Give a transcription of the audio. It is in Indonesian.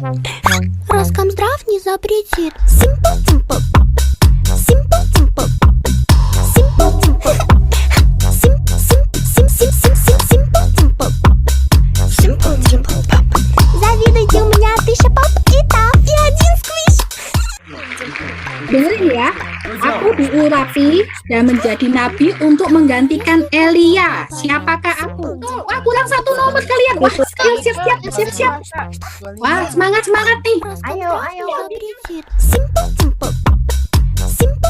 Роскомздрав не запретит. Simple, simple, simple, simple, simple, simple, simple, pop. Завидуйте, у меня 1000 pop и tap и 1 squish. Dengerin ya, aku diurapi dan menjadi nabi untuk menggantikan Elia. Siapakah aku? Tuh, wah kurang 1 nomor kalian. Wah, siap. Wah, semangat nih. Ayo. Simple, simple, simple.